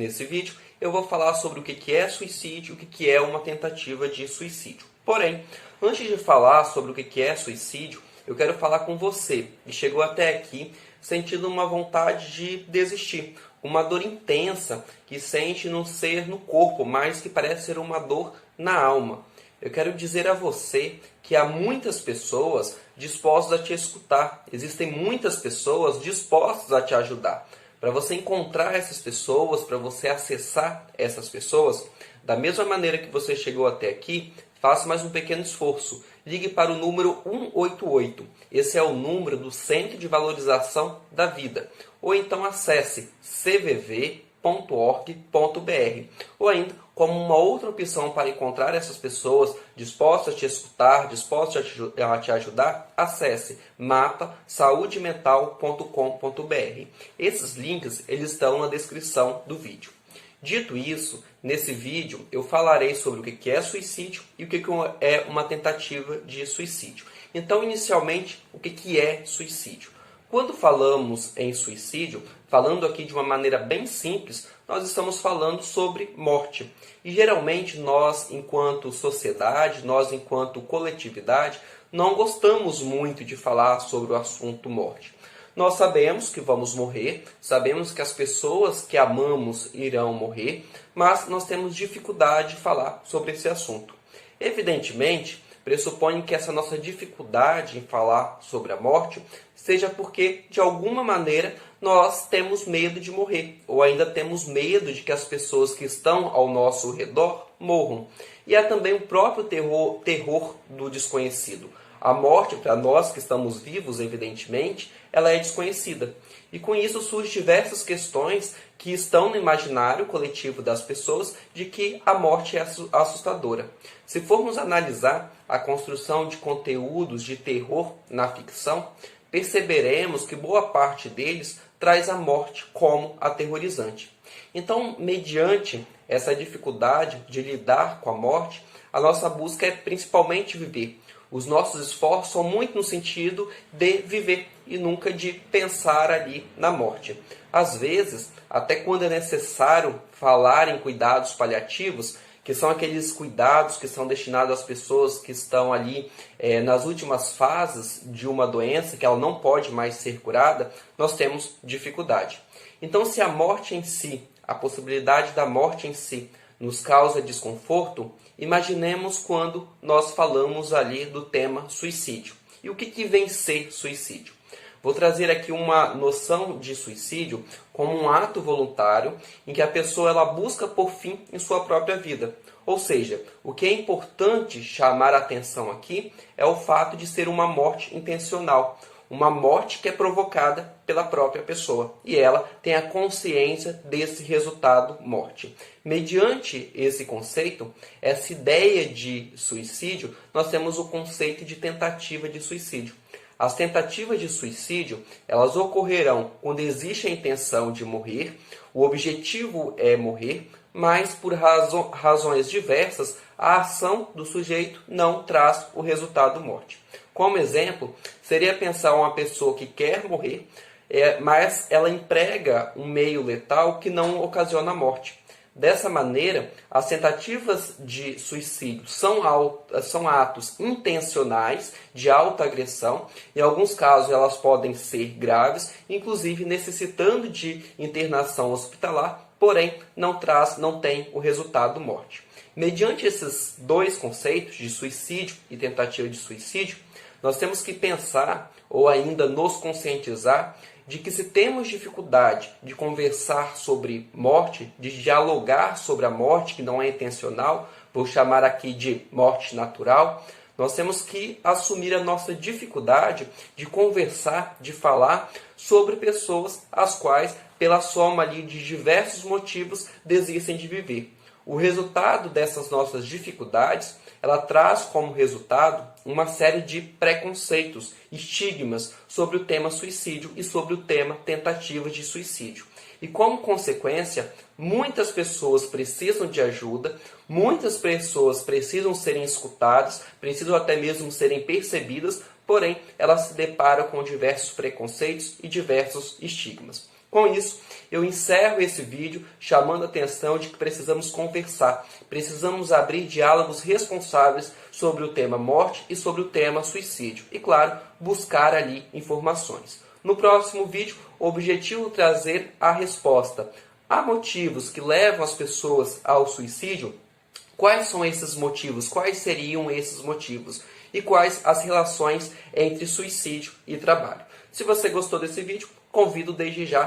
nesse vídeo, eu vou falar sobre o que é suicídio e o que é uma tentativa de suicídio. Porém, antes de falar sobre o que é suicídio, eu quero falar com você que chegou até aqui sentindo uma vontade de desistir, uma dor intensa que sente no ser, no corpo, mas que parece ser uma dor na alma. Eu quero dizer a você que há muitas pessoas dispostas a te escutar. Existem muitas pessoas dispostas a te ajudar. Para você encontrar essas pessoas, para você acessar essas pessoas, da mesma maneira que você chegou até aqui, faça mais um pequeno esforço. Ligue para o número 188. Esse é o número do Centro de Valorização da Vida. Ou então acesse cvv.org.br. Ou ainda, como uma outra opção para encontrar essas pessoas dispostas a te escutar, dispostas a te ajudar, acesse mapasaudemental.com.br. Esses links eles estão na descrição do vídeo. Dito isso, nesse vídeo eu falarei sobre o que é suicídio e o que é uma tentativa de suicídio. Então, inicialmente, o que é suicídio? Quando falamos em suicídio, falando aqui de uma maneira bem simples, nós estamos falando sobre morte. E geralmente nós, enquanto sociedade, nós enquanto coletividade, não gostamos muito de falar sobre o assunto morte. Nós sabemos que vamos morrer, sabemos que as pessoas que amamos irão morrer, mas nós temos dificuldade de falar sobre esse assunto. Evidentemente, pressupõe que essa nossa dificuldade em falar sobre a morte seja porque, de alguma maneira, nós temos medo de morrer, ou ainda temos medo de que as pessoas que estão ao nosso redor morram. E há também o próprio terror do desconhecido. A morte, para nós que estamos vivos, evidentemente, ela é desconhecida. E com isso surgem diversas questões que estão no imaginário coletivo das pessoas de que a morte é assustadora. Se formos analisar a construção de conteúdos de terror na ficção, perceberemos que boa parte deles traz a morte como aterrorizante. Então, mediante essa dificuldade de lidar com a morte, a nossa busca é principalmente viver. Os nossos esforços são muito no sentido de viver e nunca de pensar ali na morte. Às vezes, até quando é necessário falar em cuidados paliativos, que são aqueles cuidados que são destinados às pessoas que estão ali nas últimas fases de uma doença, que ela não pode mais ser curada, nós temos dificuldade. Então, se a morte em si, a possibilidade da morte em si, nos causa desconforto, imaginemos quando nós falamos ali do tema suicídio. E o que vem ser suicídio? Vou trazer aqui uma noção de suicídio como um ato voluntário em que a pessoa ela busca por fim em sua própria vida. Ou seja, o que é importante chamar a atenção aqui é o fato de ser uma morte intencional. Uma morte que é provocada pela própria pessoa. E ela tem a consciência desse resultado morte. Mediante esse conceito, essa ideia de suicídio, nós temos o conceito de tentativa de suicídio. As tentativas de suicídio, elas ocorrerão quando existe a intenção de morrer, o objetivo é morrer, mas por razões diversas, a ação do sujeito não traz o resultado morte. Como exemplo, seria pensar uma pessoa que quer morrer, mas ela emprega um meio letal que não ocasiona a morte. Dessa maneira, as tentativas de suicídio são atos intencionais de autoagressão. Em alguns casos, elas podem ser graves, inclusive necessitando de internação hospitalar, porém não tem o resultado morte. Mediante esses dois conceitos de suicídio e tentativa de suicídio, nós temos que pensar, ou ainda nos conscientizar, de que se temos dificuldade de conversar sobre morte, de dialogar sobre a morte, que não é intencional, vou chamar aqui de morte natural, nós temos que assumir a nossa dificuldade de conversar, de falar sobre pessoas as quais, pela soma ali de diversos motivos, desistem de viver. O resultado dessas nossas dificuldades, ela traz como resultado uma série de preconceitos, estigmas sobre o tema suicídio e sobre o tema tentativa de suicídio. E como consequência, muitas pessoas precisam de ajuda, muitas pessoas precisam serem escutadas, precisam até mesmo serem percebidas, porém elas se deparam com diversos preconceitos e diversos estigmas. Com isso, eu encerro esse vídeo chamando a atenção de que precisamos conversar, precisamos abrir diálogos responsáveis sobre o tema morte e sobre o tema suicídio. E, claro, buscar ali informações. No próximo vídeo, o objetivo é trazer a resposta. Há motivos que levam as pessoas ao suicídio? Quais são esses motivos? Quais seriam esses motivos? E quais as relações entre suicídio e trabalho? Se você gostou desse vídeo, convido desde já